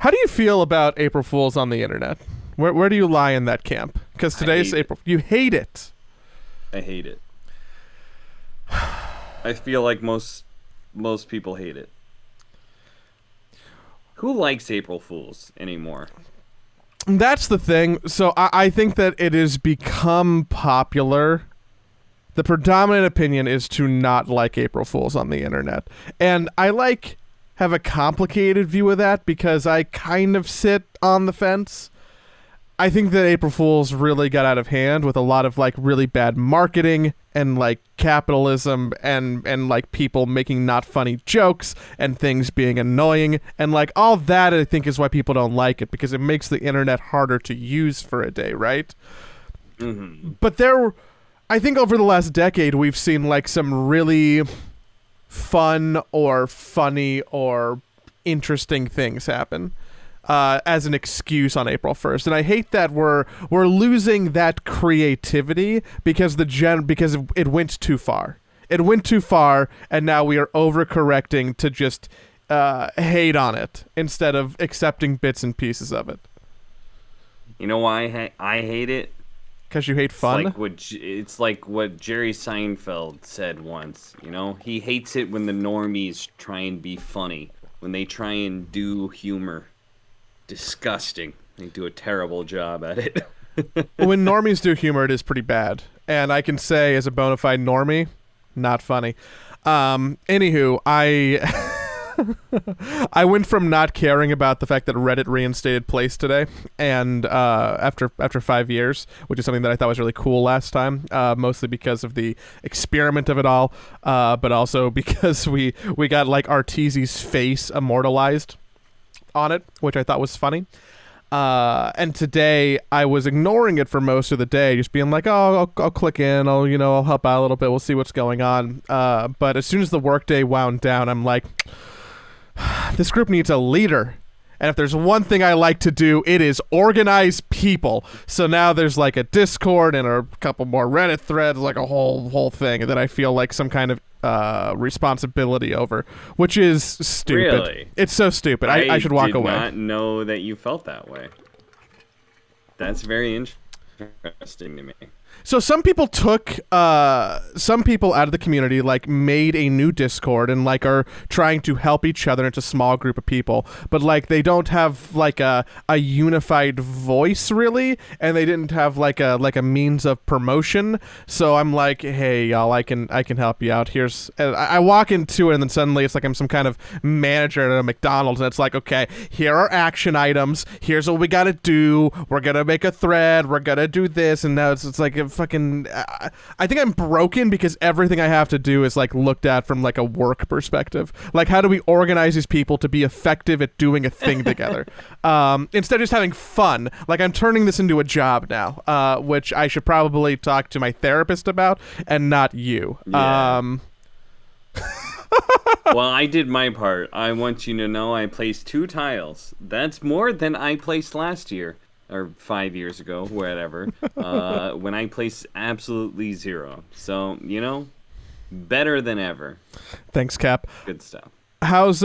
How do you feel about April Fools on the internet? Where do you lie in that camp? Because today's April. You hate it. I hate it. I feel like most people hate it. Who likes April Fools anymore? That's the thing. So I think that it has become popular. The predominant opinion is to not like April Fools on the internet. And I have a complicated view of that because I kind of sit on the fence. I think that April Fools really got out of hand with a lot of really bad marketing and capitalism and people making not funny jokes and things being annoying and all that. I think is why people don't like it, because it makes the internet harder to use for a day, right? Mm-hmm. But I think over the last decade we've seen some really fun or funny or interesting things happen as an excuse on April 1st, and I hate that we're losing that creativity because because it went too far. It went too far, and now we are overcorrecting to just hate on it instead of accepting bits and pieces of it. You know why I hate it? Because you hate fun? It's like what Jerry Seinfeld said once. He hates it when the normies try and be funny, when they try and do humor. Disgusting. They do a terrible job at it. When normies do humor, it is pretty bad. And I can say, as a bona fide normie, not funny. Anywho, I went from not caring about the fact that Reddit reinstated Place today, and after 5 years, which is something that I thought was really cool last time, mostly because of the experiment of it all, but also because we got Arteezy's face immortalized on it, which I thought was funny. And today I was ignoring it for most of the day, just being I'll click in, I'll help out a little bit, we'll see what's going on. But as soon as the workday wound down, I'm this group needs a leader. And if there's one thing I like to do, it is organize people. So now there's a Discord and a couple more Reddit threads, a whole thing that I feel some kind of responsibility over, which is stupid. Really? It's so stupid. I should walk away. I did not know that you felt that way. That's very interesting to me. So some people took some people out of the community, made a new Discord and are trying to help each other. It's a small group of people, but they don't have a unified voice really, and they didn't have a means of promotion. So I'm hey y'all, I can help you out. And I walk into it, and then suddenly it's I'm some kind of manager at a McDonald's, and it's okay, here are action items. Here's what we gotta do. We're gonna make a thread. We're gonna do this, and now it's fucking I think I'm broken because everything I have to do is looked at from a work perspective. How do we organize these people to be effective at doing a thing together instead of just having fun? I'm turning this into a job now, which I should probably talk to my therapist about and not you. Yeah. Well, I did my part. I want you to know I placed 2 tiles. That's more than I placed last year. Or 5 years ago, whatever, when I placed absolutely 0. So, better than ever. Thanks, Cap. Good stuff. How's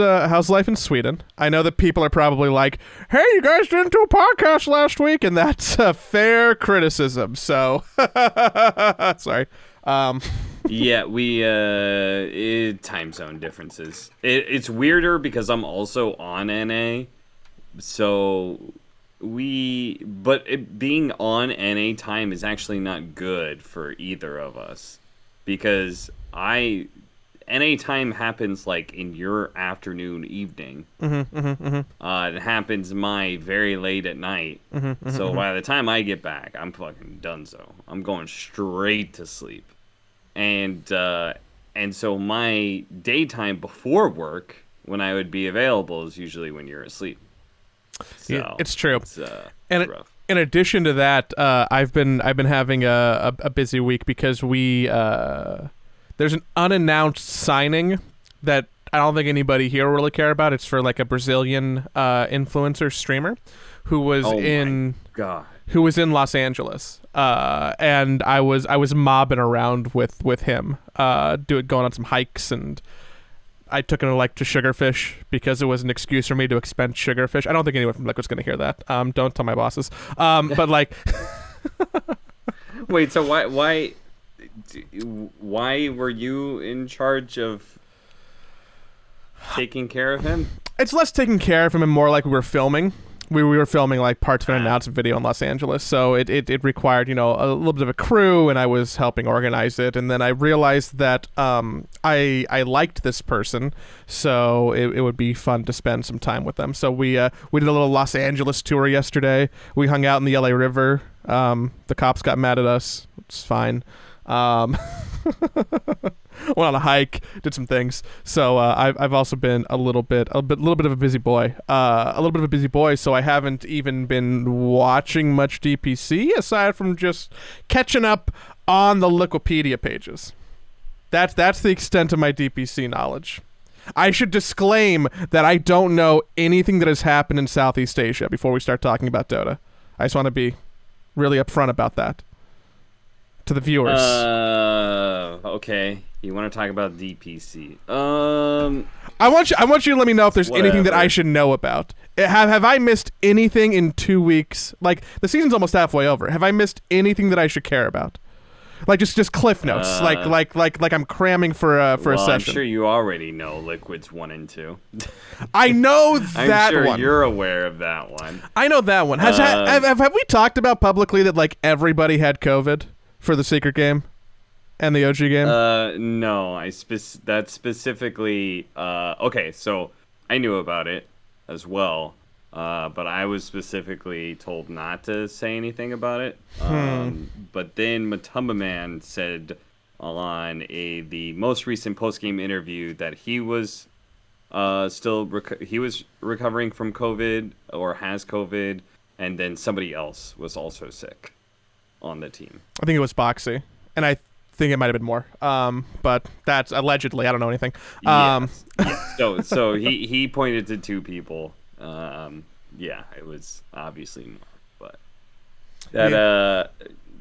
life in Sweden? I know that people are probably hey, you guys didn't do a podcast last week, and that's a fair criticism, so sorry. Yeah, we time zone differences. It's weirder because I'm also on NA, so being on NA time is actually not good for either of us, because NA time happens in your afternoon, evening. It happens my very late at night. So by the time I get back, I'm fucking donezo. I'm going straight to sleep. And so my daytime before work, when I would be available, is usually when you're asleep. So yeah, it's true. It's rough. In addition to that, I've been having a busy week because there's an unannounced signing that I don't think anybody here will really care about. It's for a Brazilian influencer streamer who was in Los Angeles, and I was mobbing around with him, going on some hikes, and I took an elect to Sugarfish because it was an excuse for me to expense Sugarfish. I don't think anyone from Liquid's going to hear that. Don't tell my bosses. But like, wait. So why were you in charge of taking care of him? It's less taking care of him and more like we were filming. We were filming like parts of an announcement video in Los Angeles, so it required, you know, a little bit of a crew, and I was helping organize it. And then I realized that I liked this person, so it would be fun to spend some time with them. So we did a little Los Angeles tour yesterday. We hung out in the LA River. The cops got mad at us. It's fine. Went on a hike, did some things. So I've also been a little bit of a busy boy. So I haven't even been watching much DPC aside from just catching up on the Wikipedia pages. That's the extent of my DPC knowledge. I should disclaim that I don't know anything that has happened in Southeast Asia before we start talking about Dota. I just want to be really upfront about that to the viewers. Okay. You want to talk about DPC? I want you to let me know if there's anything that I should know about. Have I missed anything in 2 weeks? Like, the season's almost halfway over. Have I missed anything that I should care about? Like just cliff notes. Like I'm cramming for a session. I'm sure you already know Liquid's 1 and 2. I know that one. I'm sure you're aware of that one. I know that one. Have we talked about publicly that like everybody had COVID for the secret game and the OG game? No, that's specifically okay, so I knew about it as well. But I was specifically told not to say anything about it. But then Matumba Man said on the most recent post-game interview that he was he was recovering from COVID or has COVID, and then somebody else was also sick on the team. I think it was Boxy, and I think it might have been more. But that's allegedly. I don't know anything. Yes. So he pointed to 2 people. Yeah, it was obviously more, but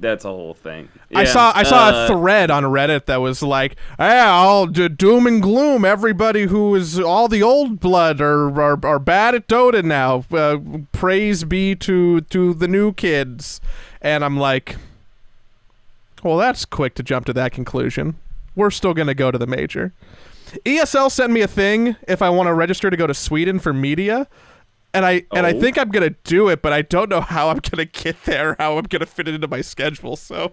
that's a whole thing. Yeah, I saw a thread on Reddit that was like, all doom and gloom. Everybody who is all the old blood are bad at Dota now. Praise be to the new kids. And I'm like, well, that's quick to jump to that conclusion. We're still gonna go to the major. ESL sent me a thing if I want to register to go to Sweden for media. And I think I'm gonna do it, but I don't know how I'm gonna get there, how I'm gonna fit it into my schedule. So,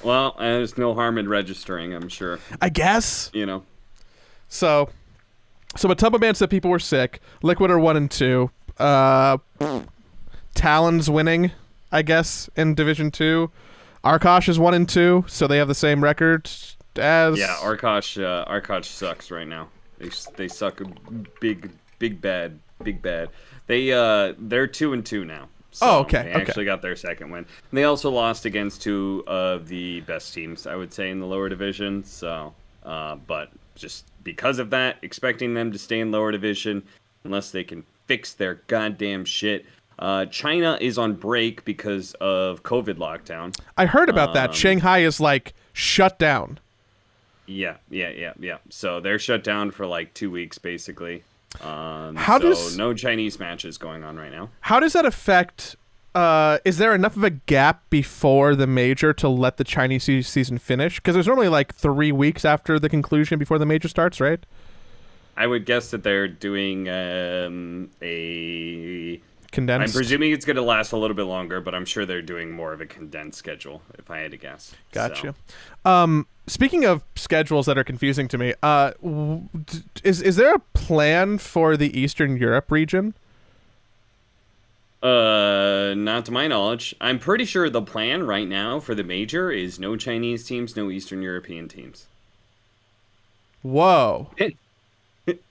well, there's no harm in registering, I'm sure. I guess, you know. So Matumba Man said people were sick. Liquid are 1 and 2. Talon's winning, I guess, in Division 2. Arkosh is 1 and 2, so they have the same record as. Yeah, Arkosh sucks right now. They suck big bad. They're 2 and 2 now. So okay. They actually got their second win. And they also lost against 2 of the best teams, I would say, in the lower division. So, but just because of that, expecting them to stay in lower division unless they can fix their goddamn shit. China is on break because of COVID lockdown. I heard about that. Shanghai is like shut down. Yeah. So they're shut down for like 2 weeks, basically. No Chinese matches going on right now. How does that affect? Is there enough of a gap before the major to let the Chinese season finish? Because there's normally like 3 weeks after the conclusion before the major starts, right? I would guess that they're doing a condensed. I'm presuming it's going to last a little bit longer, but I'm sure they're doing more of a condensed schedule, if I had to guess. Gotcha. Speaking of schedules that are confusing to me, is there a plan for the Eastern Europe region? Not to my knowledge. I'm pretty sure the plan right now for the major is no Chinese teams, no Eastern European teams. Whoa.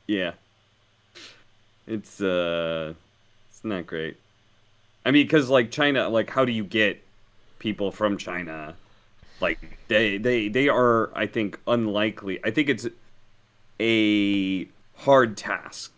Yeah. It's not great. I mean, because like China, like how do you get people from China? Like they are, I think, unlikely. I think it's a hard task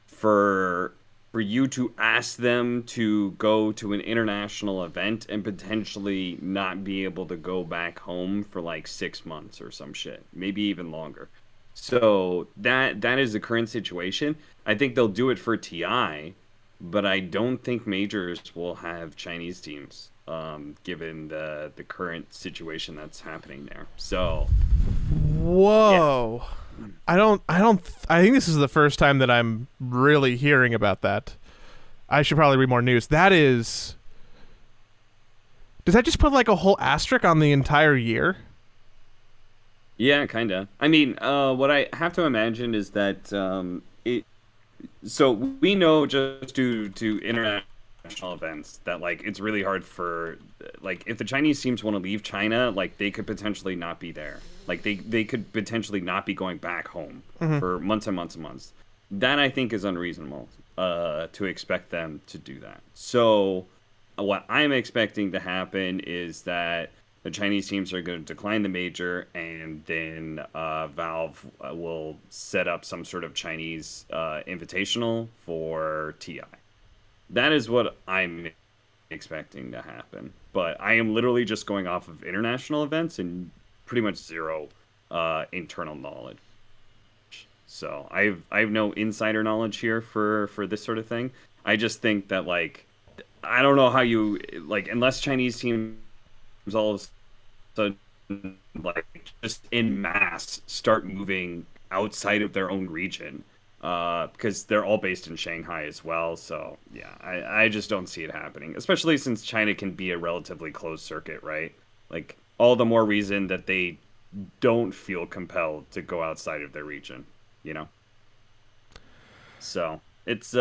for for you to ask them to go to an international event and potentially not be able to go back home for like 6 months or some shit, maybe even longer. So that is the current situation. I think they'll do it for TI, but I don't think majors will have Chinese teams, given the current situation that's happening there. So, whoa. Yeah. I think this is the first time that I'm really hearing about that. I should probably read more news. Does that just put like a whole asterisk on the entire year? Yeah, kind of. I mean, what I have to imagine is that so we know just due to international events that like it's really hard for like if the Chinese teams want to leave China, like they could potentially not be there. Like they could potentially not be going back home for months and months and months. That I think is unreasonable to expect them to do that. So what I'm expecting to happen is that the Chinese teams are going to decline the major, and then Valve will set up some sort of Chinese invitational for TI. That is what I'm expecting to happen. But I am literally just going off of international events and pretty much zero internal knowledge. So I have no insider knowledge here for this sort of thing. I just think that like I don't know how you like unless Chinese teams all of a sudden like just in mass start moving outside of their own region because they're all based in Shanghai as well. So yeah, I just don't see it happening, especially since China can be a relatively closed circuit, right? Like all the more reason that they don't feel compelled to go outside of their region, you know? So it's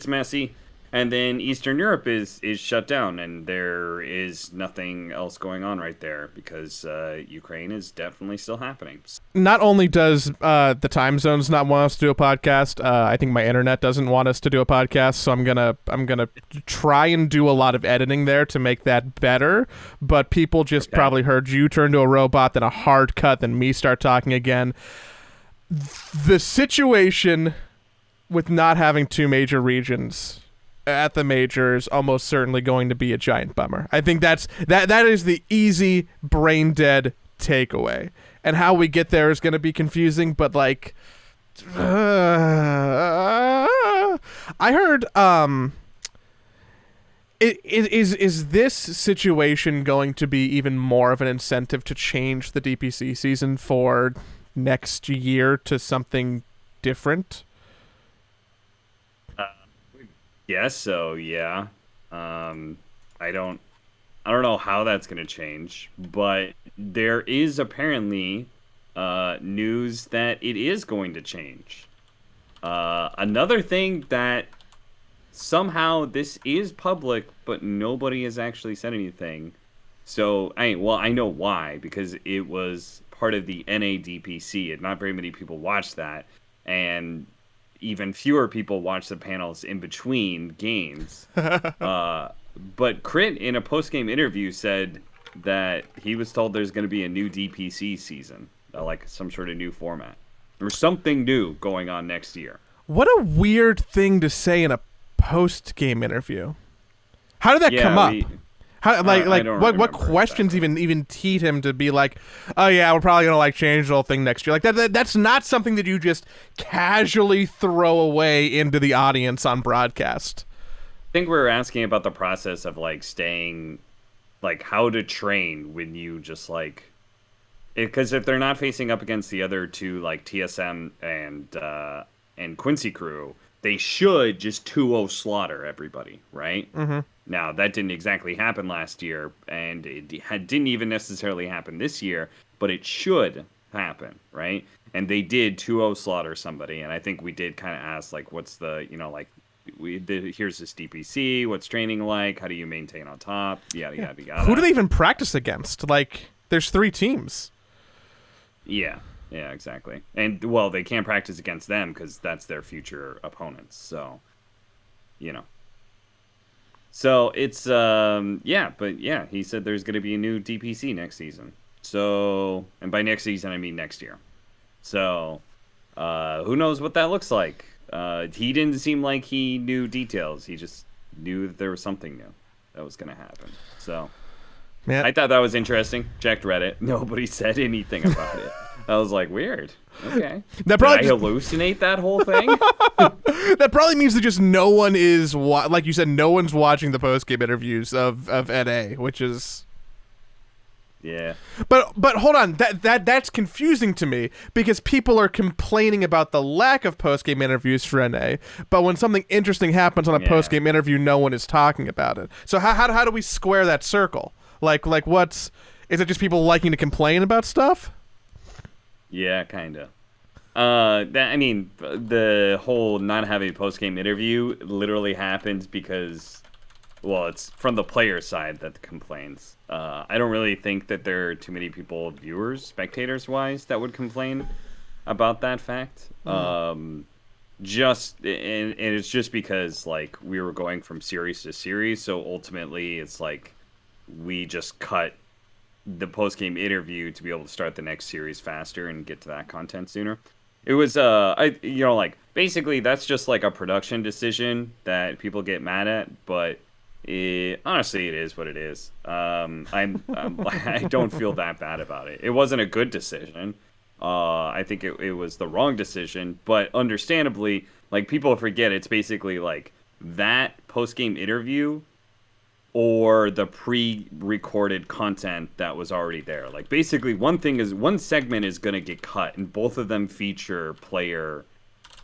messy. And then Eastern Europe is shut down, and there is nothing else going on right there because Ukraine is definitely still happening. Not only does the time zones not want us to do a podcast, I think my internet doesn't want us to do a podcast. So I'm gonna try and do a lot of editing there to make that better. But people just probably heard you turn to a robot, then a hard cut, then me start talking again. The situation with not having two major regions at the major is almost certainly going to be a giant bummer. I think that is the easy brain dead takeaway. And how we get there is going to be confusing, but like I heard is this situation going to be even more of an incentive to change the DPC season for next year to something different? Yes, so yeah. I don't know how that's going to change, but there is apparently news that it is going to change. Another thing that somehow this is public, but nobody has actually said anything. So I know why, because it was part of the NADPC, and not very many people watched that, and even fewer people watch the panels in between games. But Crit, in a post-game interview, said that he was told there's going to be a new DPC season, like some sort of new format. There's something new going on next year. What a weird thing to say in a post-game interview. How did that come up? How what questions exactly. even teed him to be like, oh yeah, we're probably gonna like change the whole thing next year? Like that's not something that you just casually throw away into the audience on broadcast. I think we were asking about the process of like staying, like how to train when you just like, because if they're not facing up against the other two like TSM and Quincy Crew, they should just 2-0 slaughter everybody, right? Mm-hmm. Now, that didn't exactly happen last year, and it didn't even necessarily happen this year, but it should happen, right? And they did 2-0 slaughter somebody, and I think we did kind of ask, like, what's the, like, here's this DPC, what's training like, how do you maintain on top, yada, yada, yada. Who do they even practice against? Like, there's 3 teams. Yeah, exactly. And, well, they can't practice against them because that's their future opponents, so, So it's, he said there's going to be a new DPC next season. So, and by next season, I mean next year. So, who knows what that looks like? He didn't seem like he knew details. He just knew that there was something new that was going to happen. So Man. I thought that was interesting. Checked Reddit. Nobody said anything about it. I was like, weird. Okay. That probably Did I hallucinate that whole thing? That probably means that just no one is, like you said, no one's watching the post-game interviews of NA, which is... Yeah. But hold on, that's confusing to me because people are complaining about the lack of post-game interviews for NA, but when something interesting happens on a post-game interview, no one is talking about it. So how do we square that circle? Like is it just people liking to complain about stuff? Yeah, kind of. The whole not having a post-game interview literally happens because, well, it's from the player side that complains. I don't really think that there are too many people, viewers, spectators-wise, that would complain about that fact. And it's just because, like, we were going from series to series, so ultimately it's like we just cut the post-game interview to be able to start the next series faster and get to that content sooner. It was basically that's just like a production decision that people get mad at, but honestly, it is what it is. I don't feel that bad about it. It wasn't a good decision. I think it was the wrong decision, but understandably, like, people forget it's basically like that post-game interview or the pre-recorded content that was already there. Like, basically, one segment is going to get cut, and both of them feature player,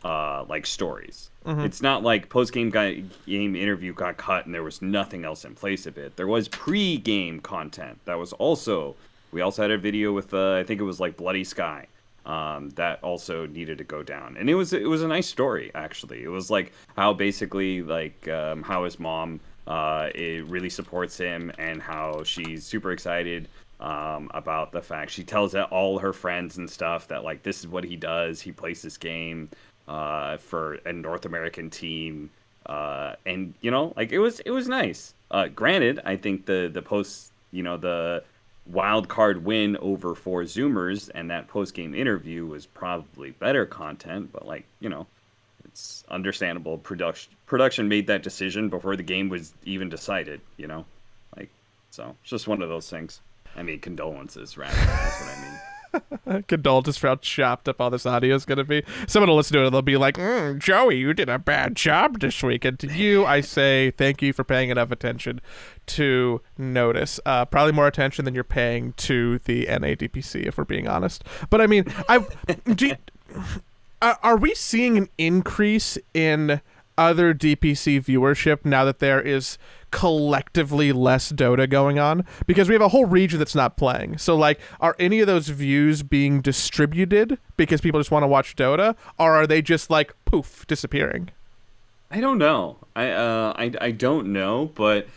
like, stories. Mm-hmm. It's not like post-game game interview got cut and there was nothing else in place of it. There was pre-game content that was also... We also had a video with, I think it was, like, Bloody Sky. That also needed to go down. And it was a nice story, actually. It was, like, how basically, like, how his mom... it really supports him, and how she's super excited about the fact she tells all her friends and stuff that, like, this is what he does. He plays this game for a North American team, and like, it was nice. Granted, I think the post, the wild card win over 4 Zoomers and that post game interview was probably better content, but, like, it's understandable. Production made that decision before the game was even decided, like, so it's just one of those things. I mean, condolences, rather. That's what I mean. Condolences for how chopped up all this audio is going to be. Someone will listen to it and they'll be like, Joey, you did a bad job this week. And to you, I say thank you for paying enough attention to notice. Probably more attention than you're paying to the NADPC, if we're being honest. But I mean, are we seeing an increase in other DPC viewership now that there is collectively less Dota going on? Because we have a whole region that's not playing. So, like, are any of those views being distributed because people just want to watch Dota, or are they just, like, poof, disappearing? I don't know. I don't know, but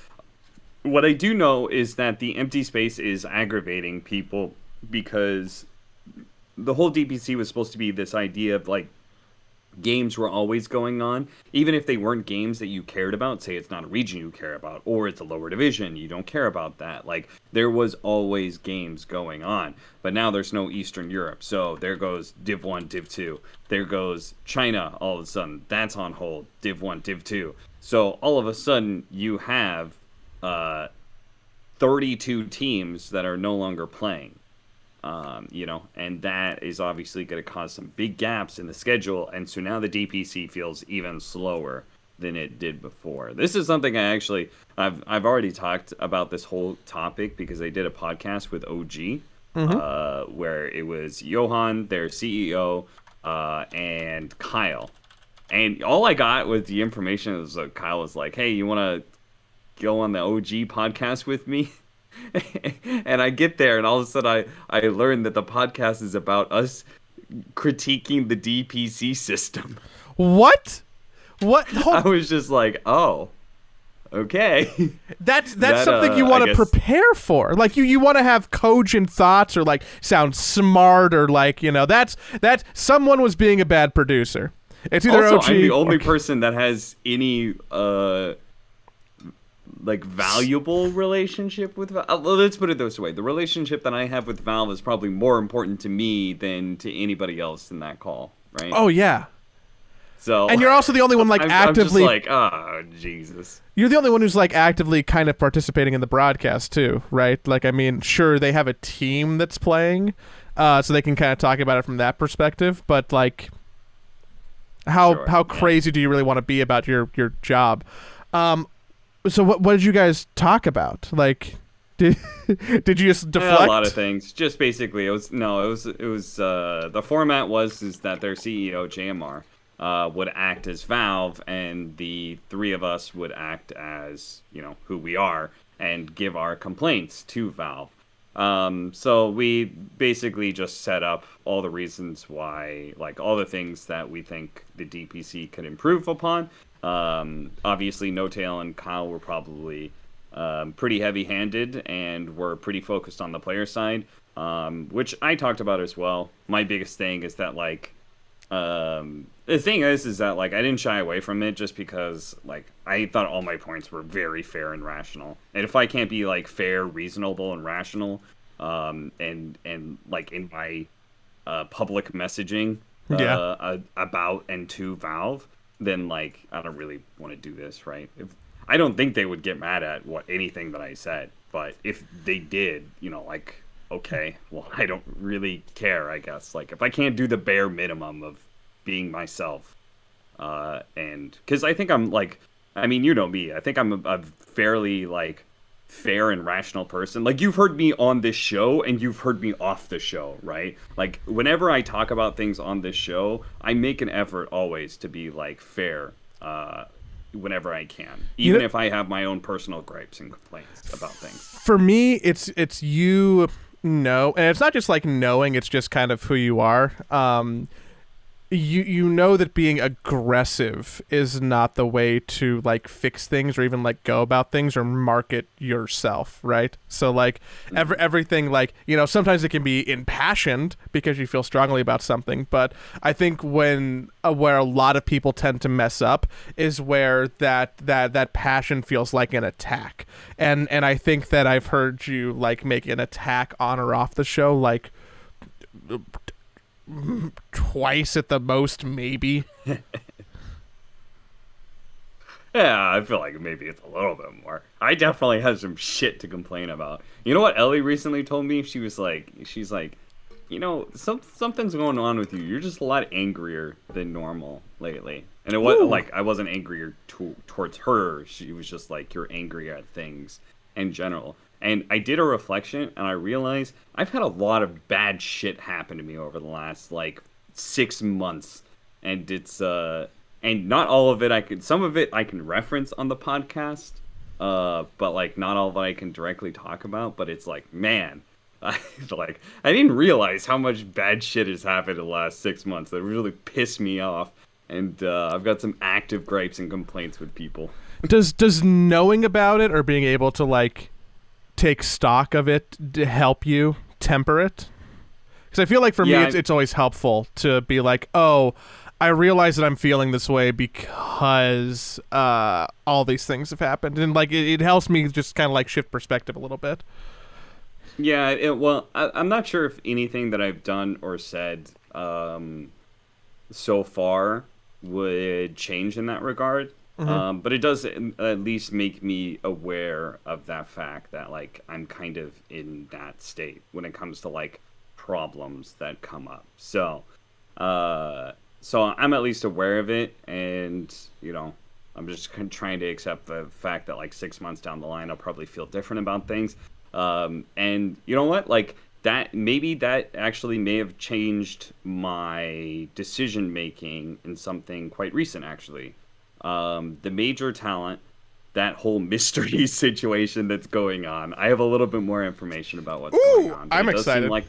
what I do know is that the empty space is aggravating people, because the whole DPC was supposed to be this idea of, like, games were always going on, even if they weren't games that you cared about. Say it's not a region you care about, or it's a lower division, you don't care about that. Like, there was always games going on, but now there's no Eastern Europe, so there goes Div 1, Div 2. There goes China, all of a sudden, that's on hold, Div 1, Div 2. So all of a sudden, you have 32 teams that are no longer playing. And that is obviously going to cause some big gaps in the schedule, and so now the DPC feels even slower than it did before. This is something I've already talked about this whole topic, because I did a podcast with OG, where it was Johan, their CEO, and Kyle, and all I got with the information was Kyle was like, "Hey, you want to go on the OG podcast with me?" And I get there, and all of a sudden I learned that the podcast is about us critiquing the DPC system. What? I was just like, oh, okay. That's something you want to prepare for. Like, you want to have cogent thoughts, or, like, sound smart, or, like, that's someone was being a bad producer. It's either also, OG. I'm the only person that has any like, valuable relationship with Valve. Let's put it this way: the relationship that I have with Valve is probably more important to me than to anybody else in that call, right? Oh yeah. So, and you're also the only one like actively. I'm just like, oh Jesus. You're the only one who's like actively kind of participating in the broadcast too, right? Like, I mean, sure they have a team that's playing, so they can kind of talk about it from that perspective. But like, how crazy do you really want to be about your job? So what did you guys talk about? Like, did you just deflect? A lot of things. Just basically, it was the format is that their CEO JMR would act as Valve, and the three of us would act as, you know, who we are and give our complaints to Valve. So we basically just set up all the reasons why, like all the things that we think the DPC could improve upon. Obviously, No Tail and Kyle were probably pretty heavy-handed and were pretty focused on the player side, which I talked about as well. My biggest thing is that, like, the thing is that, like, I didn't shy away from it just because, like, I thought all my points were very fair and rational. And if I can't be, like, fair, reasonable, and rational, and like, in my public messaging about and to Valve, then, like, I don't really want to do this, right? I don't think they would get mad at anything that I said, but if they did, you know, like, okay, well, I don't really care, I guess. Like, if I can't do the bare minimum of being myself, and because I think I'm like, I mean, you know me, I think I'm a fairly, like, fair and rational person. Like, you've heard me on this show and you've heard me off the show, right? Like, whenever I talk about things on this show, I make an effort always to be, like, fair, whenever I can, even if I have my own personal gripes and complaints about things. For me, it's you know, and it's not just like knowing, it's just kind of who you are. You know that being aggressive is not the way to, like, fix things or even, like, go about things or market yourself, right? So, like, everything, like, you know, sometimes it can be impassioned because you feel strongly about something, but I think where a lot of people tend to mess up is where that passion feels like an attack. And I think that I've heard you, like, make an attack on or off the show, like, twice at the most, maybe. Yeah, I feel like maybe it's a little bit more. I definitely have some shit to complain about. You know what Ellie recently told me? She's like, you know, something's going on with you. You're just a lot angrier than normal lately. And it was like, I wasn't angrier towards her. She was just like, you're angry at things in general. And I did a reflection, and I realized I've had a lot of bad shit happen to me over the last, like, 6 months. And it's, and not all of it some of it I can reference on the podcast, but, like, not all of it I can directly talk about. But it's like, man, I didn't realize how much bad shit has happened in the last 6 months. That really pissed me off. And I've got some active gripes and complaints with people. Does knowing about it or being able to, like, take stock of it to help you temper it? Because I feel like for me it's always helpful to be like, oh, I realize that I'm feeling this way because all these things have happened, and like it helps me just kind of like shift perspective a little bit. Yeah, well, I'm not sure if anything that I've done or said so far would change in that regard. Mm-hmm. But it does at least make me aware of that fact that, like, I'm kind of in that state when it comes to, like, problems that come up. So I'm at least aware of it, and, you know, I'm just trying to accept the fact that, like, 6 months down the line, I'll probably feel different about things. And you know what? Like, that actually may have changed my decision making in something quite recent, actually. The major talent, that whole mystery situation that's going on. I have a little bit more information about what's going on. I'm excited. Seem like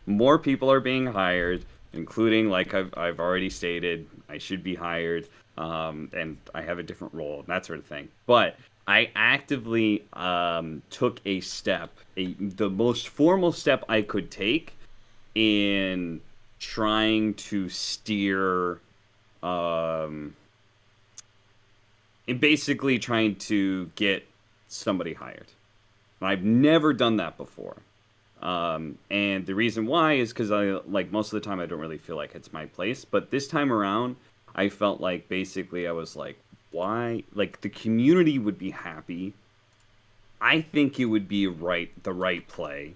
more people are being hired, including, like I've already stated, I should be hired, and I have a different role and that sort of thing. But I actively took a step, the most formal step I could take in trying to steer, in basically trying to get somebody hired. And I've never done that before. And the reason why is because most of the time I don't really feel like it's my place. But this time around, I felt like basically I was like, why? Like the community would be happy. I think it would be the right play.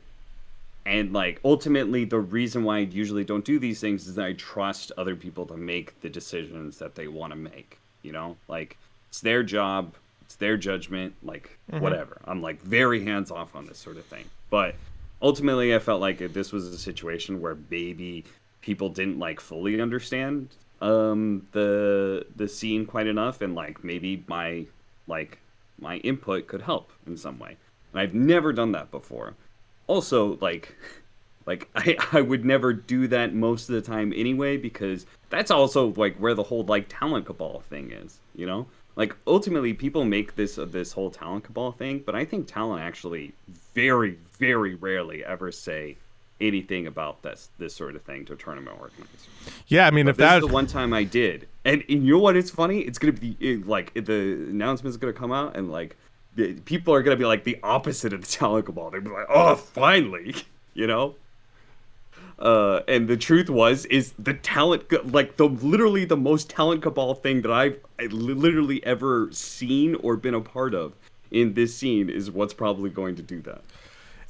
And like ultimately the reason why I usually don't do these things is that I trust other people to make the decisions that they want to make, you know? Like it's their job, it's their judgment, like whatever. I'm like very hands off on this sort of thing. But ultimately I felt like this was a situation where maybe people didn't like fully understand the scene quite enough, and like maybe my input could help in some way. And I've never done that before. Also, like I would never do that most of the time anyway, because that's also like where the whole like talent cabal thing is, you know? Like ultimately people make this whole talent cabal thing, but I think talent actually very, very rarely ever say anything about this sort of thing to a tournament organizer. Yeah, I mean, But if this that is the one time I did. And you know what? It's funny. It's going to be like the announcement's going to come out and like people are going to be like the opposite of the talent cabal. They'll be like, oh, finally, you know? And the truth is the talent, like literally the most talent cabal thing that I've literally ever seen or been a part of in this scene is what's probably going to do that.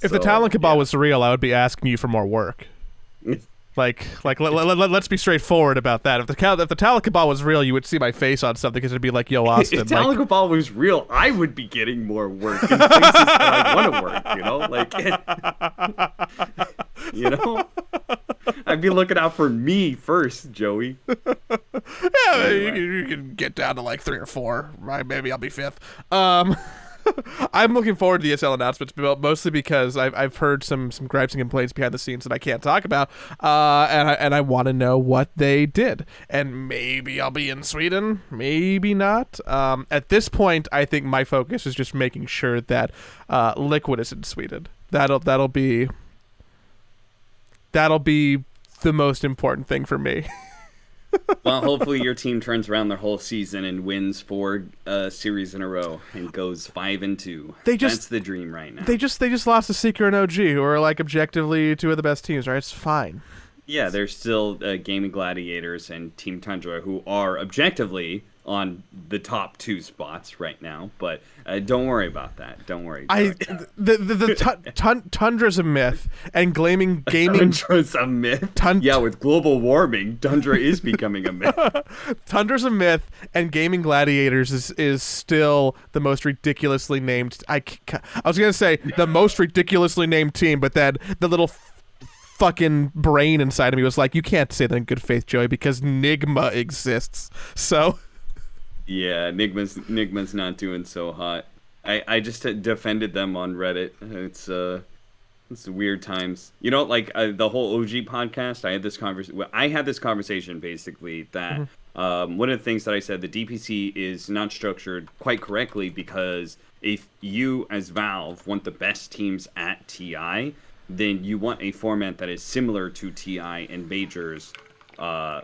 if the talent cabal was real, I would be asking you for more work. Let's be straightforward about that. If the talent cabal was real, you would see my face on something because it'd be like, "Yo, Austin." If talent cabal was real, I would be getting more work in places that I want to work. You know, like, you know, I'd be looking out for me first, Joey. Yeah, anyway. you can get down to like 3 or 4. Right? Maybe I'll be 5th. I'm looking forward to the ESL announcements, mostly because I've heard some gripes and complaints behind the scenes that I can't talk about, and I want to know what they did. And maybe I'll be in Sweden, maybe not. At this point, I think my focus is just making sure that Liquid is in Sweden. That'll be the most important thing for me. Well, hopefully your team turns around their whole season and wins 4 series in a row and goes 5-2. That's the dream right now. They just lost to Seeker and OG, who are like objectively 2 of the best teams, right? It's fine. Yeah, they're still Gaming Gladiators and Team Tundra, who are objectively on the top 2 spots right now. But don't worry about that. Don't worry. Tundra's a myth, and gaming. Tundra's a myth. Yeah, with global warming, Tundra is becoming a myth. Tundra's a myth, and Gaming Gladiators is still the most ridiculously named. I was gonna say the most ridiculously named team, but then the little fucking brain inside of me was like, you can't say that in good faith, Joey, because Nigma exists. So. Yeah, Nigma's not doing so hot. I just defended them on Reddit. It's weird times. You know, like the whole OG podcast. I had this conversation basically that one of the things that I said, the DPC is not structured quite correctly, because if you as Valve want the best teams at TI, then you want a format that is similar to TI and majors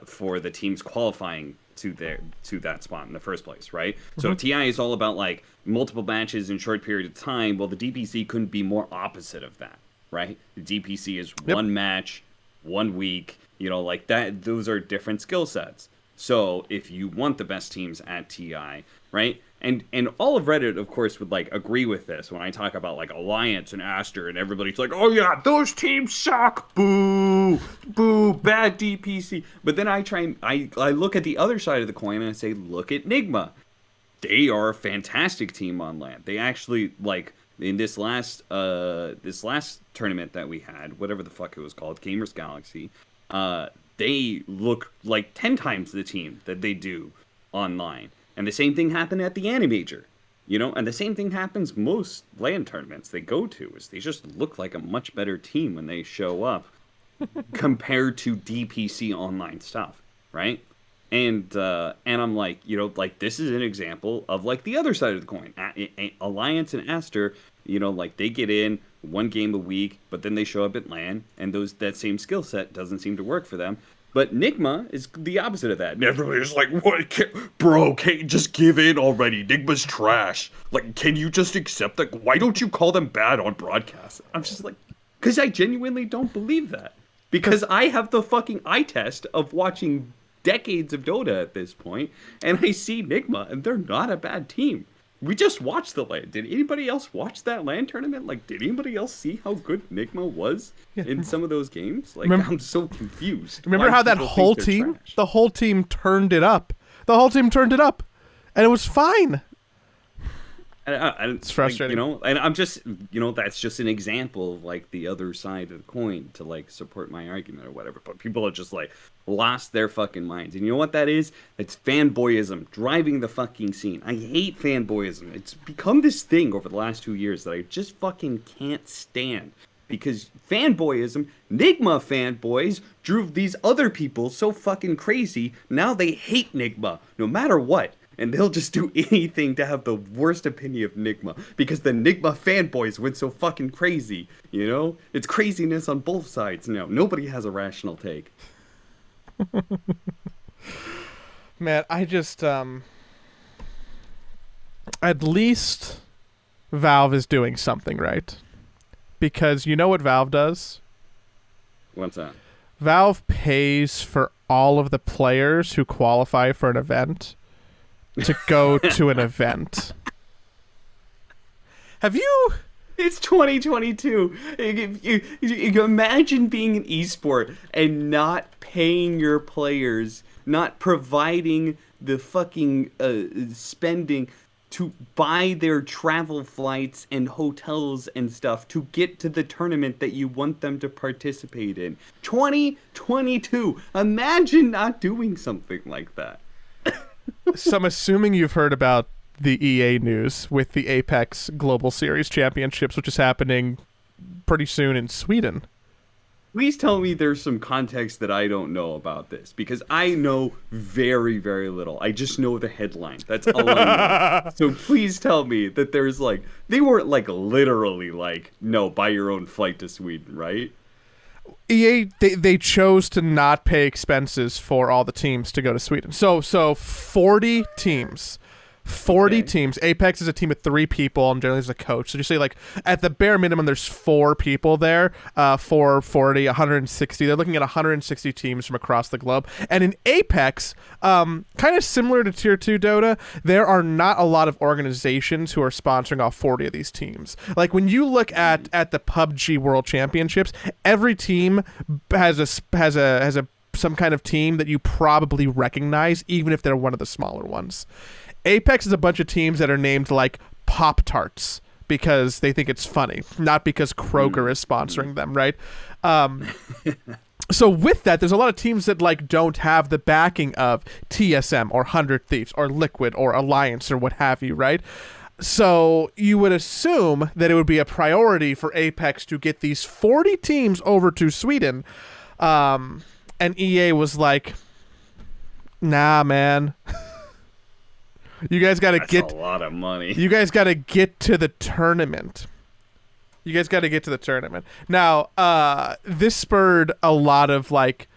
for the teams qualifying to that spot in the first place, right? So TI is all about like multiple matches in a short period of time. Well, the DPC couldn't be more opposite of that, right? The DPC is one match, 1 week, you know, like that. Those are different skill sets. So if you want the best teams at TI, right? And all of Reddit, of course, would like agree with this when I talk about like Alliance and Aster, and everybody's like, "Oh yeah, those teams suck. Boo, boo, bad DPC." But then I look at the other side of the coin and I say, "Look at Nigma. They are a fantastic team on LAN. They actually, like, in this last tournament that we had, whatever the fuck it was called, Gamers Galaxy, they look like 10 times the team that they do online." And the same thing happened at the Animajor, you know? And the same thing happens most LAN tournaments they go to, is they just look like a much better team when they show up compared to DPC online stuff, right? And I'm like, you know, like, this is an example of, like, the other side of the coin. Alliance and Aster, you know, like, they get in 1 game a week, but then they show up at LAN, and that same skill set doesn't seem to work for them. But Nigma is the opposite of that. And everybody's like, "What, bro? Can't you just give in already? Nigma's trash. Like, can you just accept that? Why don't you call them bad on broadcast?" I'm just like, because I genuinely don't believe that. Because I have the fucking eye test of watching decades of Dota at this point, and I see Nigma, and they're not a bad team. We just watched the LAN. Did anybody else watch that LAN tournament? Like, did anybody else see how good Nigma was in some of those games? Like, I'm so confused. Remember how that whole team, the whole team turned it up. The whole team turned it up, and it was fine. It's frustrating, and I'm just, that's just an example of like the other side of the coin to like support my argument or whatever. But people are just like lost their fucking minds, and you know what that is? It's fanboyism driving the fucking scene. I hate fanboyism. It's become this thing over the last 2 years that I just fucking can't stand. Because fanboyism, Nigma fanboys, drove these other people so fucking crazy. Now they hate Nigma, no matter what. And they'll just do anything to have the worst opinion of Nigma. Because the Nigma fanboys went so fucking crazy, It's craziness on both sides now. Nobody has a rational take. Man, I just, at least Valve is doing something right. Because you know what Valve does? What's that? Valve pays for all of the players who qualify for an event to go to an event. Have you... It's 2022. You imagine being an esport and not paying your players, not providing the fucking spending to buy their travel flights and hotels and stuff to get to the tournament that you want them to participate in. 2022. Imagine not doing something like that. So I'm assuming you've heard about the EA news with the Apex Global Series Championships, which is happening pretty soon in Sweden. Please tell me there's some context that I don't know about this, because I know very, very little. I just know the headline. That's all I know. So please tell me that there's like, they weren't like literally like, no, buy your own flight to Sweden, right? EA, they chose to not pay expenses for all the teams to go to Sweden. So 40 teams. 40 teams. Apex is a team of 3 people, and generally there's a coach. So you say, like, at the bare minimum, there's 4 people there, 40, 160. They're looking at 160 teams from across the globe. And in Apex, kind of similar to Tier 2 Dota, there are not a lot of organizations who are sponsoring all 40 of these teams. Like, when you look at the PUBG World Championships, every team has some kind of team that you probably recognize, even if they're one of the smaller ones. Apex is a bunch of teams that are named like Pop-Tarts because they think it's funny, not because Kroger is sponsoring them, right? So with that, there's a lot of teams that like don't have the backing of TSM or 100 Thieves or Liquid or Alliance or what have you, right? So you would assume that it would be a priority for Apex to get these 40 teams over to Sweden. And EA was like, nah, man. You guys got to get... That's a lot of money. You guys got to get to the tournament. Now, this spurred a lot of, like,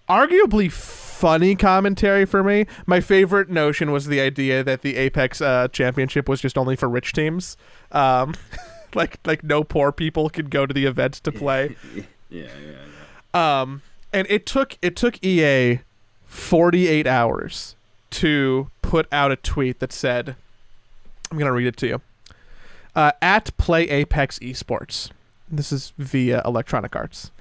arguably funny commentary for me. My favorite notion was the idea that the Apex Championship was just only for rich teams. Like no poor people could go to the events to play. Yeah. And it took EA 48 hours to put out a tweet that said, I'm going to read it to you. At Play Apex Esports. This is via Electronic Arts.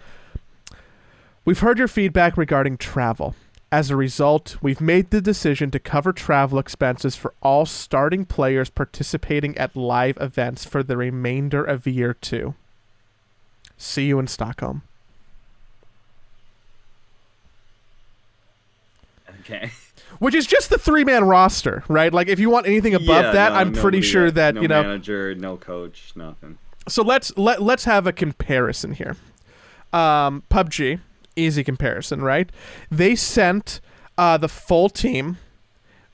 We've heard your feedback regarding travel. As a result, we've made the decision to cover travel expenses for all starting players participating at live events for the remainder of Year 2. See you in Stockholm. Okay. Which is just the 3-man roster, right? Like, if you want anything above that, I'm pretty sure that, no manager, no coach, nothing. So let's have a comparison here. PUBG, easy comparison, right? They sent the full team,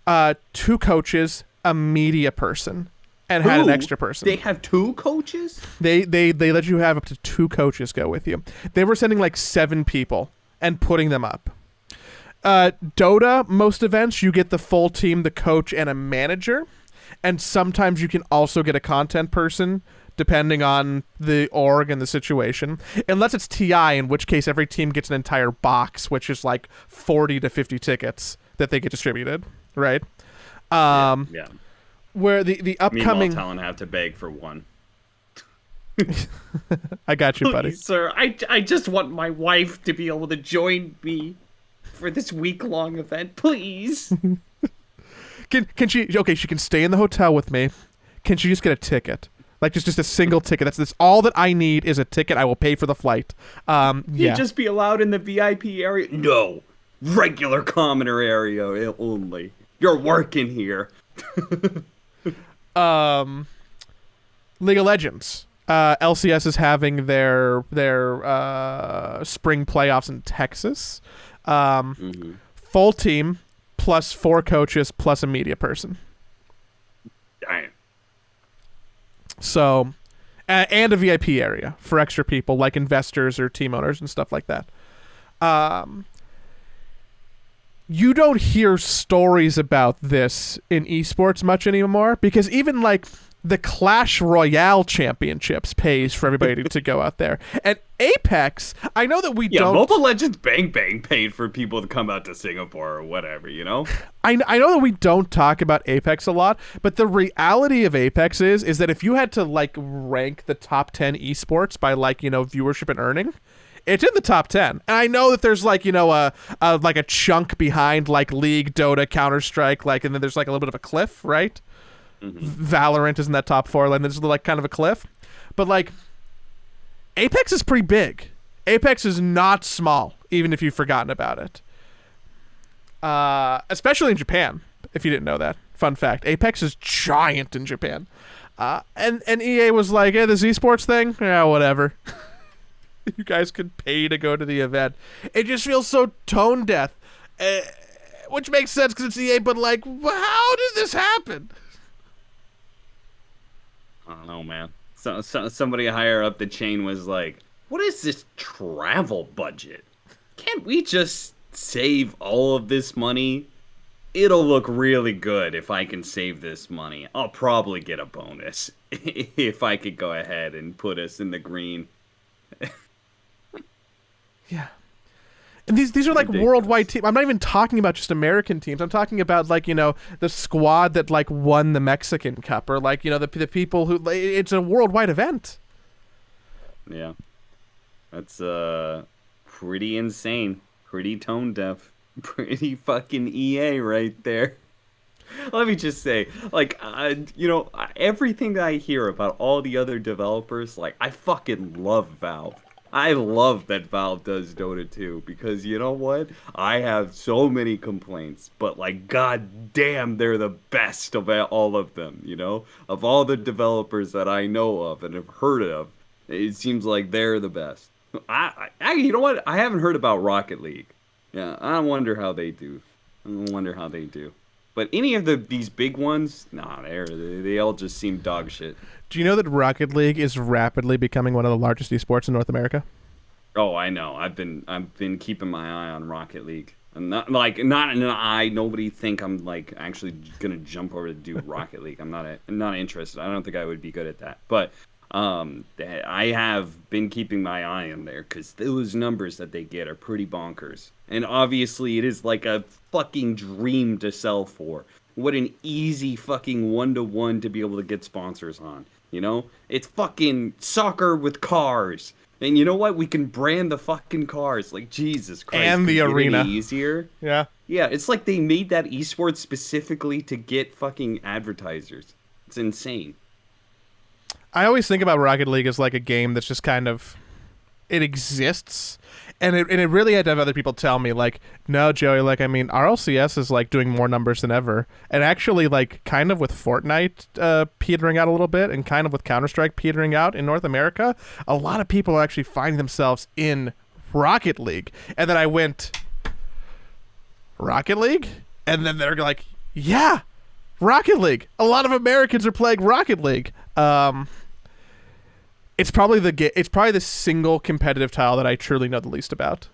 2 coaches, a media person, and had an extra person. They have 2 coaches? They let you have up to 2 coaches go with you. They were sending like 7 people and putting them up. Dota, most events, you get the full team, the coach, and a manager. And sometimes you can also get a content person depending on the org and the situation. Unless it's TI, in which case every team gets an entire box, which is like 40 to 50 tickets that they get distributed, right? Yeah. Where the upcoming... Meanwhile, Talon have to beg for one. I got you, buddy. Please, sir, I just want my wife to be able to join me for this week-long event, please. Can she... Okay, she can stay in the hotel with me. Can she just get a ticket? Like, just a single ticket. That's all that I need is a ticket. I will pay for the flight. Yeah. You just be allowed in the VIP area? No. Regular commoner area only. You're working here. League of Legends. LCS is having their spring playoffs in Texas. Full team, plus 4 coaches, plus a media person. Damn. So, and a VIP area for extra people like investors or team owners and stuff like that. You don't hear stories about this in esports much anymore because even like the Clash Royale Championships pays for everybody to go out there. And Apex, I know that we don't... Mobile Legends Bang Bang paid for people to come out to Singapore or whatever, you know? I know that we don't talk about Apex a lot, but the reality of Apex is that if you had to like rank the top 10 esports by like, viewership and earning, it's in the top 10. And I know that there's like, a chunk behind like League, Dota, Counter-Strike, like, and then there's like a little bit of a cliff, right? Valorant is in that top 4, and there's like kind of a cliff. But like, Apex is pretty big. Apex is not small, even if you've forgotten about it. Especially in Japan, if you didn't know that. Fun fact, Apex is giant in Japan. And EA was like, hey, this esports thing? Yeah, whatever. You guys could pay to go to the event. It just feels so tone deaf. Which makes sense because it's EA, but like, how did this happen? I don't know, man. So somebody higher up the chain was like, what is this travel budget? Can't we just save all of this money? It'll look really good if I can save this money. I'll probably get a bonus if I could go ahead and put us in the green. Yeah. And these are like ridiculous. Worldwide teams. I'm not even talking about just American teams. I'm talking about like, the squad that like won the Mexican Cup or like, the people who it's a worldwide event. Yeah. That's pretty insane. Pretty tone deaf. Pretty fucking EA right there. Let me just say, like, everything that I hear about all the other developers, like, I fucking love Valve. I love that Valve does Dota 2 because you know what? I have so many complaints, but like, god damn, they're the best of all of them, Of all the developers that I know of and have heard of, it seems like they're the best. You know what? I haven't heard about Rocket League. Yeah, I wonder how they do. But any of these big ones, nah, they all just seem dog shit. Do you know that Rocket League is rapidly becoming one of the largest esports in North America? Oh, I know. I've been keeping my eye on Rocket League. And not an eye. Nobody think I'm like actually gonna jump over to do Rocket League. I'm not interested. I don't think I would be good at that. But I have been keeping my eye on there because those numbers that they get are pretty bonkers. And obviously, it is like a fucking dream to sell for. What an easy fucking 1-to-1 to be able to get sponsors on. It's fucking soccer with cars. And you know what? We can brand the fucking cars. Like, Jesus Christ. And the arena. Easier. Yeah. Yeah, it's like they made that esports specifically to get fucking advertisers. It's insane. I always think about Rocket League as like a game that's just kind of... It exists. And it really had to have other people tell me, like, no, Joey, like, I mean, RLCS is, like, doing more numbers than ever. And actually, like, kind of with Fortnite petering out a little bit and kind of with Counter-Strike petering out in North America, a lot of people are actually finding themselves in Rocket League. And then I went, Rocket League? And then they're like, yeah, Rocket League. A lot of Americans are playing Rocket League. It's probably the single competitive title that I truly know the least about.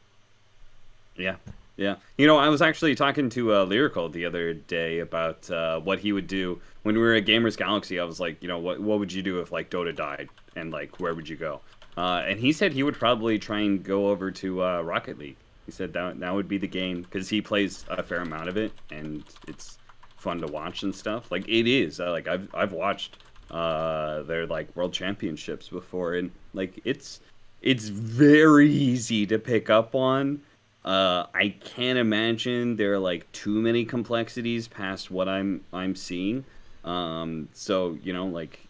Yeah, Yeah. I was actually talking to Lyrical the other day about what he would do when we were at Gamers Galaxy. I was like, what would you do if like Dota died, and like where would you go? And he said he would probably try and go over to Rocket League. He said that would be the game because he plays a fair amount of it and it's fun to watch and stuff. Like it is. Like I've watched their like world championships before, and like it's very easy to pick up on. I can't imagine there are like too many complexities past what I'm seeing. So like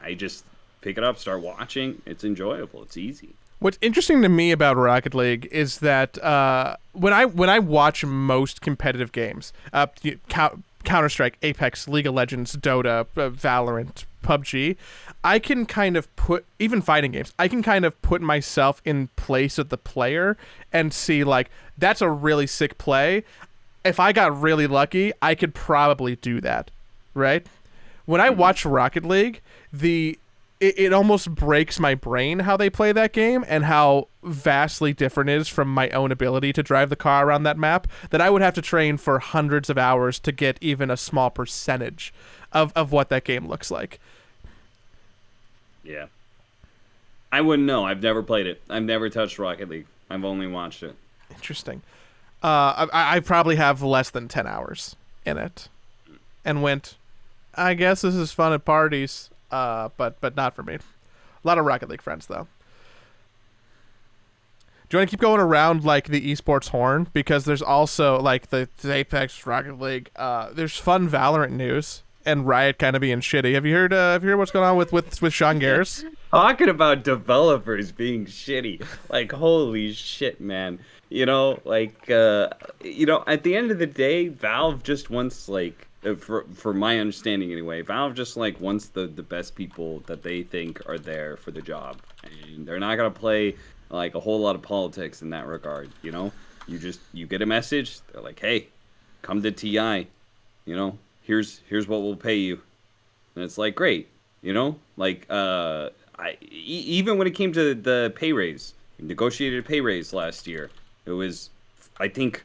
I just pick it up, start watching. It's enjoyable. It's easy. What's interesting to me about Rocket League is that when I watch most competitive games, Counter-Strike, Apex, League of Legends, Dota, Valorant, PUBG, I can kind of even fighting games, I can kind of put myself in place of the player and see like, that's a really sick play. If I got really lucky, I could probably do that, right? When I watch Rocket League, it almost breaks my brain how they play that game and how vastly different it is from my own ability to drive the car around that map, that I would have to train for hundreds of hours to get even a small percentage of what that game looks like. Yeah. I wouldn't know. I've never played it. I've never touched Rocket League. I've only watched it. Interesting. I probably have less than 10 hours in it and went, I guess this is fun at parties. But not for me. A lot of Rocket League friends, though. Do you want to keep going around, like, the esports horn? Because there's also, like, the Apex, Rocket League. There's fun Valorant news and Riot kind of being shitty. Have you heard what's going on with Seangears? Talking about developers being shitty. Like, holy shit, man. At the end of the day, Valve just wants, like, for my understanding anyway, Valve just like wants the best people that they think are there for the job, and they're not gonna play like a whole lot of politics in that regard. You get a message, they're like, hey, come to TI, here's what we'll pay you, and it's like great. Even when it came to the pay raise, negotiated a pay raise last year, it was, I think,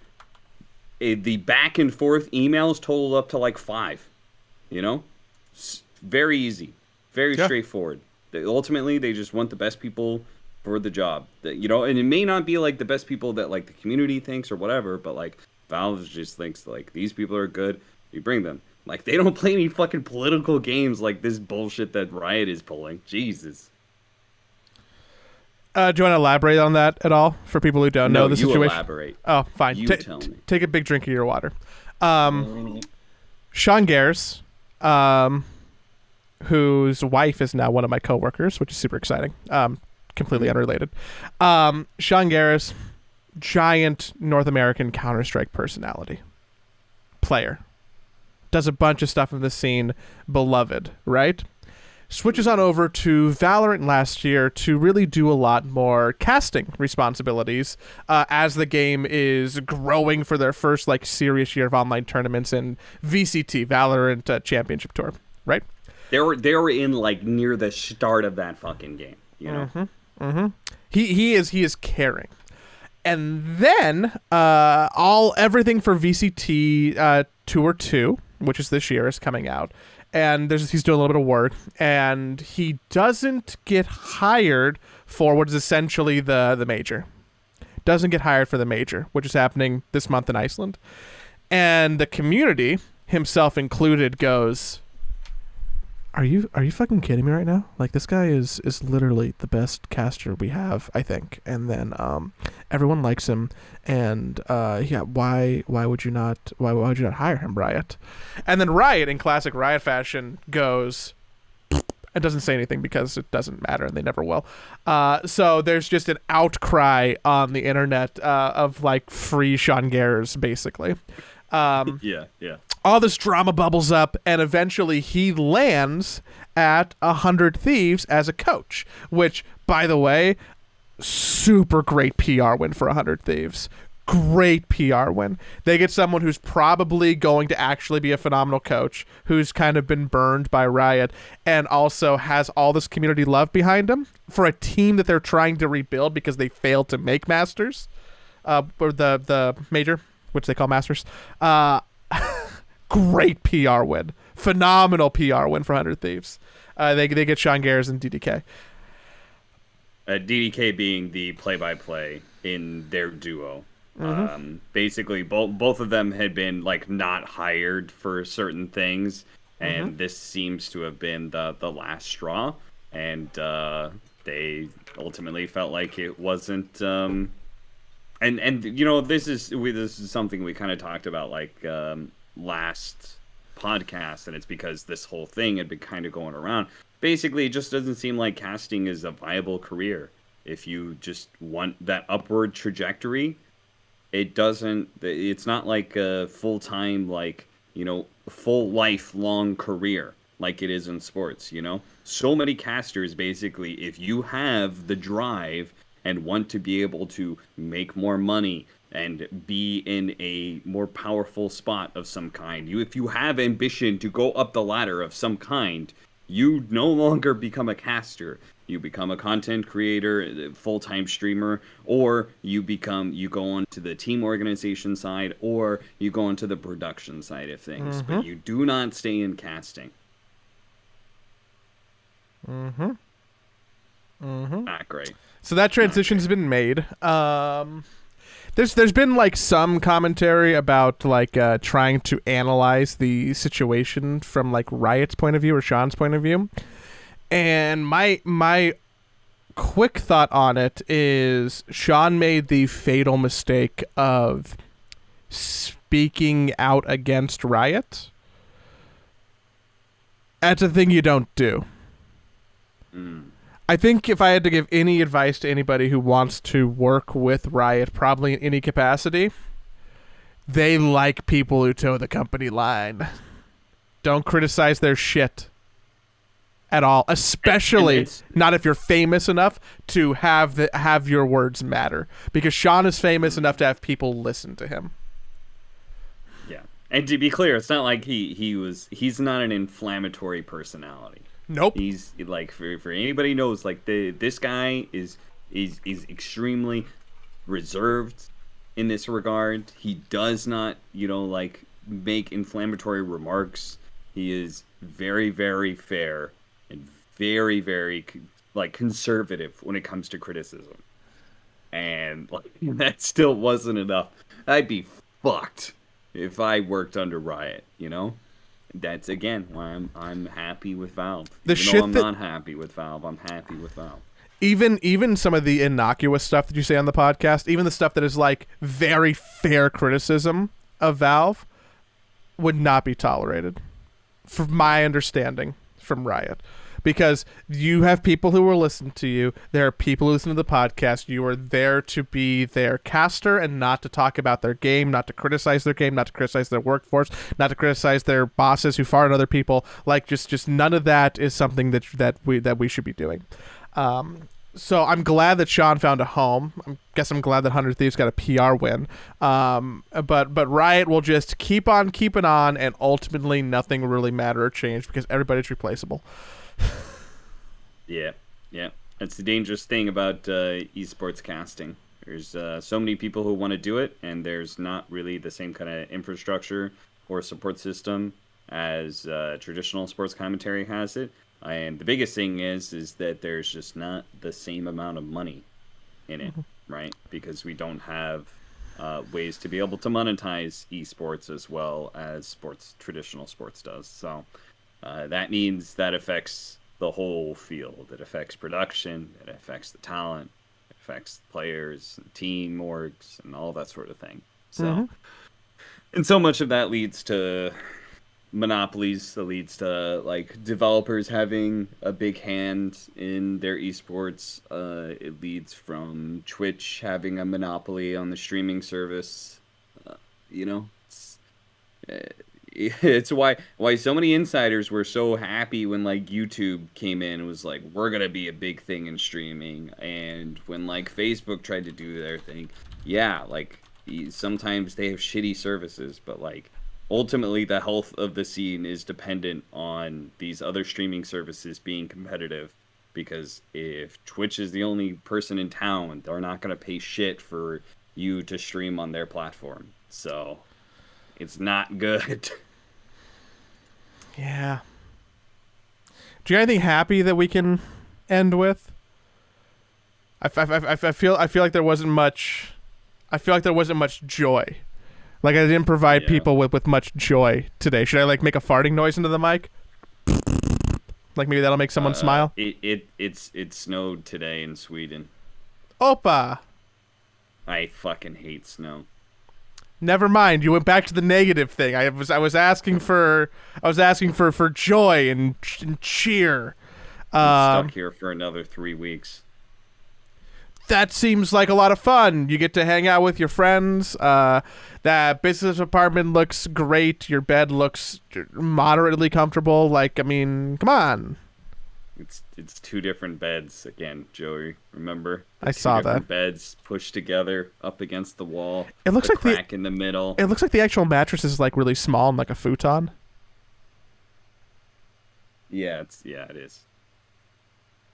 the back and forth emails totaled up to like 5. Very easy, very straightforward. Ultimately, they just want the best people for the job. And it may not be like the best people that like the community thinks or whatever, but like Valve just thinks like these people are good. You bring them. Like they don't play any fucking political games like this bullshit that Riot is pulling. Jesus. Do you want to elaborate on that at all for people who don't know the situation? No, you elaborate. Oh, fine. You tell me. Take a big drink of your water. Seangears, whose wife is now one of my coworkers, which is super exciting. Completely unrelated. Seangears, giant North American Counter-Strike personality. Player. Does a bunch of stuff in the scene. Beloved, right? Switches on over to Valorant last year to really do a lot more casting responsibilities as the game is growing for their first like serious year of online tournaments in VCT, Valorant Championship Tour, right? They were in like near the start of that fucking game, He is caring. And then everything for VCT Tour 2, which is this year, is coming out. And he's doing a little bit of work, and he doesn't get hired for what is essentially the major. Doesn't get hired for the major, which is happening this month in Iceland. And the community, himself included, goes, Are you fucking kidding me right now? Like, this guy is literally the best caster we have, I think. And then everyone likes him, and why would you not hire him, Riot? And then Riot, in classic Riot fashion, goes and doesn't say anything because it doesn't matter and they never will. So there's just an outcry on the internet of like free Seangears, basically. Yeah. All this drama bubbles up, and eventually he lands at 100 Thieves as a coach, which, by the way, super great PR win for 100 Thieves. Great PR win. They get someone who's probably going to actually be a phenomenal coach, who's kind of been burned by Riot, and also has all this community love behind him for a team that they're trying to rebuild because they failed to make Masters. or the major, which they call Masters. Great PR win, phenomenal PR win for 100 Thieves. They get Seangears and DDK. DDK being the play-by-play in their duo. Basically, both of them had been like not hired for certain things, and this seems to have been the last straw. And they ultimately felt like it wasn't. And you know, this is something we kind of talked about like last podcast, and it's because this whole thing had been kind of going around. Basically, it just doesn't seem like casting is a viable career. If you just want that upward trajectory, it's not like a full-time, like, you know, full lifelong career like it is in sports, you know? So many casters, basically, if you have the drive and want to be able to make more money and be in a more powerful spot of some kind, if you have ambition to go up the ladder of some kind, you no longer become a caster. You become a content creator, a full-time streamer, or you go on to the team organization side, or you go into the production side of things. But you do not stay in casting. Not great. So that transition's been made. There's been like some commentary about like trying to analyze the situation from like Riot's point of view or Sean's point of view. And my quick thought on it is Sean made the fatal mistake of speaking out against Riot. That's a thing you don't do. I think if I had to give any advice to anybody who wants to work with Riot, probably in any capacity, they like people who toe the company line. Don't criticize their shit at all, especially not if you're famous enough to have your words matter. Because Sean is famous enough to have people listen to him. Yeah, and to be clear, it's not like he's not an inflammatory personality. Nope. He's like for anybody who knows, like this guy is extremely reserved in this regard. He does not, you know, like make inflammatory remarks. He is very, very fair and very, very like conservative when it comes to criticism. And like that still wasn't enough. I'd be fucked if I worked under Riot, you know? That's again why I'm happy with Valve. Even though I'm not happy with Valve, I'm happy with Valve. Even some of the innocuous stuff that you say on the podcast, even the stuff that is like very fair criticism of Valve, would not be tolerated, from my understanding from Riot. Because you have people who will listen to you. There are people who listen to the podcast. You are there to be their caster and not to talk about their game, not to criticize their game, not to criticize their workforce, not to criticize their bosses who fire at other people. Like just none of that is something that we should be doing. So I'm glad that Sean found a home. I'm glad that 100 Thieves got a PR win. But Riot will just keep on keeping on, and ultimately nothing will really matter or change because everybody's replaceable. Yeah. That's the dangerous thing about esports casting. There's so many people who want to do it, and there's not really the same kind of infrastructure or support system as traditional sports commentary has it. And the biggest thing is that there's just not the same amount of money in it, right? Because we don't have ways to be able to monetize esports as well as traditional sports does. So that means that affects the whole field. It affects production. It affects the talent. It affects players, and team orgs, and all that sort of thing. So, and so much of that leads to monopolies. That leads to like developers having a big hand in their esports. It leads from Twitch having a monopoly on the streaming service. You know, it's why so many insiders were so happy when like YouTube came in and was like, we're gonna be a big thing in streaming. And when like Facebook tried to do their thing, yeah, like sometimes they have shitty services, but like ultimately the health of the scene is dependent on these other streaming services being competitive. Because if Twitch is the only person in town, they're not gonna pay shit for you to stream on their platform. So it's not good. Yeah. Do you have anything happy that we can end with? I feel like there wasn't much. I feel like there wasn't much joy. Like I didn't provide people with much joy today. Should I like make a farting noise into the mic? Like maybe that'll make someone smile. It snowed today in Sweden. Opa. I fucking hate snow. Never mind. You went back to the negative thing. I was asking for joy and cheer. I'm stuck here for another 3 weeks. That seems like a lot of fun. You get to hang out with your friends. That business apartment looks great. Your bed looks moderately comfortable. Like, I mean, come on. It's 2 different beds again, Joey. Remember? I saw that. Beds pushed together up against the wall. It looks like crack in the middle. It looks like the actual mattress is like really small and like a futon. Yeah, it is.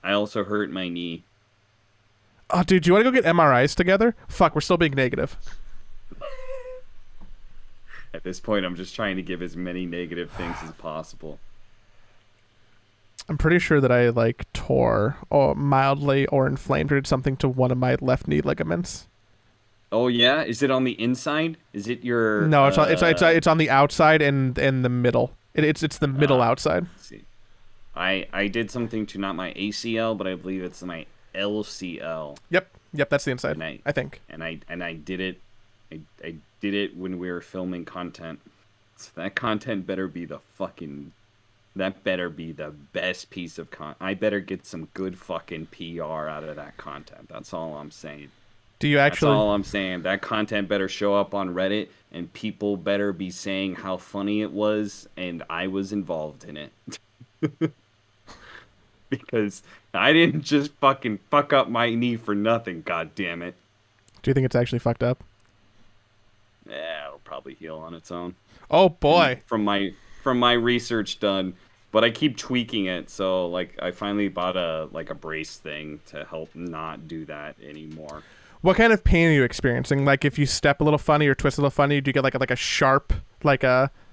I also hurt my knee. Oh, dude, do you want to go get MRIs together? Fuck, we're still being negative. At this point, I'm just trying to give as many negative things as possible. I'm pretty sure that I like tore or mildly or inflamed or did something to one of my left knee ligaments. Oh yeah, is it on the inside? Is it your? No, it's on the outside and the middle. It's the middle outside. Let's see, I did something to not my ACL, but I believe it's my LCL. Yep, that's the inside. I think. And I did it. I did it when we were filming content. So that content better be the fucking. That better be the best piece of content. I better get some good fucking PR out of that content. That's all I'm saying. Do you actually? That's all I'm saying. That content better show up on Reddit, and people better be saying how funny it was, and I was involved in it. Because I didn't just fucking fuck up my knee for nothing, god damn it. Do you think it's actually fucked up? Yeah, it'll probably heal on its own. Oh boy. From my research done, but I keep tweaking it, so like I finally bought a brace thing to help not do that anymore. What kind of pain are you experiencing? Like if you step a little funny or twist a little funny, do you get like a sharp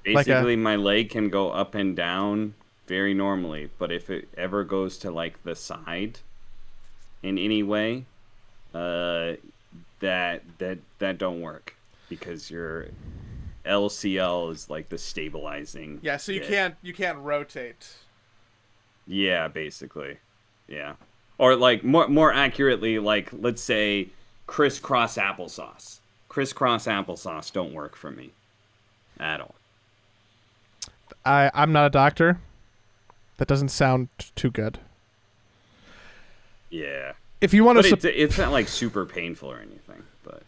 Basically my leg can go up and down very normally, but if it ever goes to like the side in any way, that don't work because your LCL is like the stabilizing. Yeah, so you can't rotate. Yeah, basically. Yeah. Or like more accurately, like let's say crisscross applesauce. Crisscross applesauce don't work for me at all. I'm not a doctor. That doesn't sound too good. Yeah. If you want to, it's not like super painful or anything, but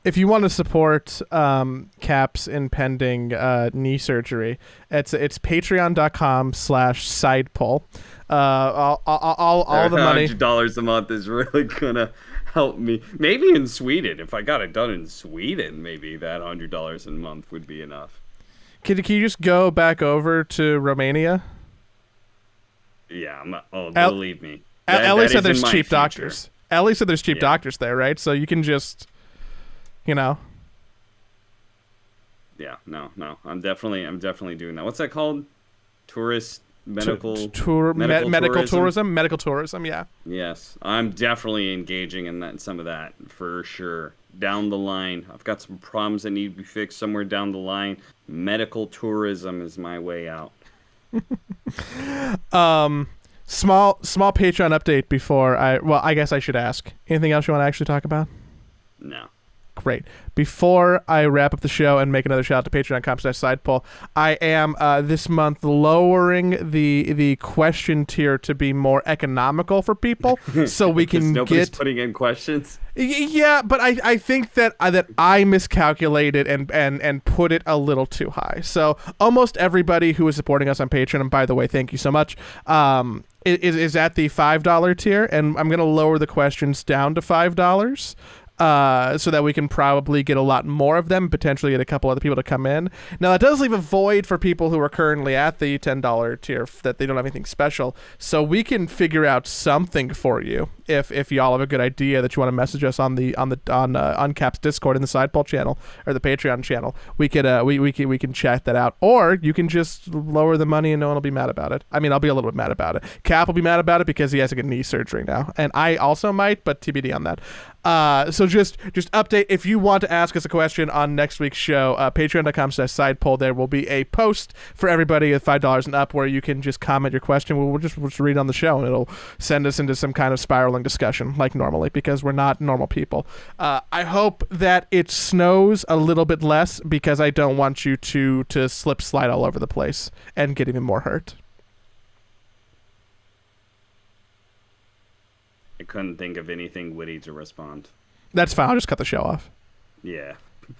if you want to support Cap's impending knee surgery, it's patreon.com/sidepull. All the money. $100 a month is really gonna help me. Maybe in Sweden, if I got it done in Sweden, maybe that $100 a month would be enough. Can you just go back over to Romania? Yeah, I'm not. Oh, believe me. Ellie said there's cheap doctors. Ellie said there's cheap doctors there, right? So you can just, Yeah, no. I'm definitely doing that. What's that called? Medical tourism? Medical tourism, yeah. Yes, I'm definitely engaging in some of that for sure. Down the line, I've got some problems that need to be fixed somewhere down the line. Medical tourism is my way out. Small Patreon update before I guess I should ask. Anything else you want to actually talk about? No. Great. Before I wrap up the show and make another shout out to patreon.com/sidepull, I am this month lowering the question tier to be more economical for people, so we can nobody's putting in questions. Yeah, but I think that I miscalculated and put it a little too high. So almost everybody who is supporting us on Patreon, and by the way, thank you so much, is at the $5 tier, and I'm gonna lower the questions down to $5. so that we can probably get a lot more of them, potentially get a couple other people to come in. Now, that does leave a void for people who are currently at the $10 tier that they don't have anything special. So we can figure out something for you if y'all have a good idea that you want to message us on Uncap's Discord in the side poll channel or the Patreon channel. We could we can check that out, or you can just lower the money and no one will be mad about it. I mean, I'll be a little bit mad about it. Cap will be mad about it because he has to get knee surgery now, and I also might, but TBD on that. So just update if you want to ask us a question on next week's show. Patreon.com/sidepoll. There will be a post for everybody at $5 and up where you can just comment your question. We'll just read it on the show, and it'll send us into some kind of spiraling discussion like normally, because we're not normal people. I hope that it snows a little bit less, because I don't want you to slip slide all over the place and get even more hurt. I couldn't think of anything witty to respond. That's fine. I'll just cut the show off. Yeah.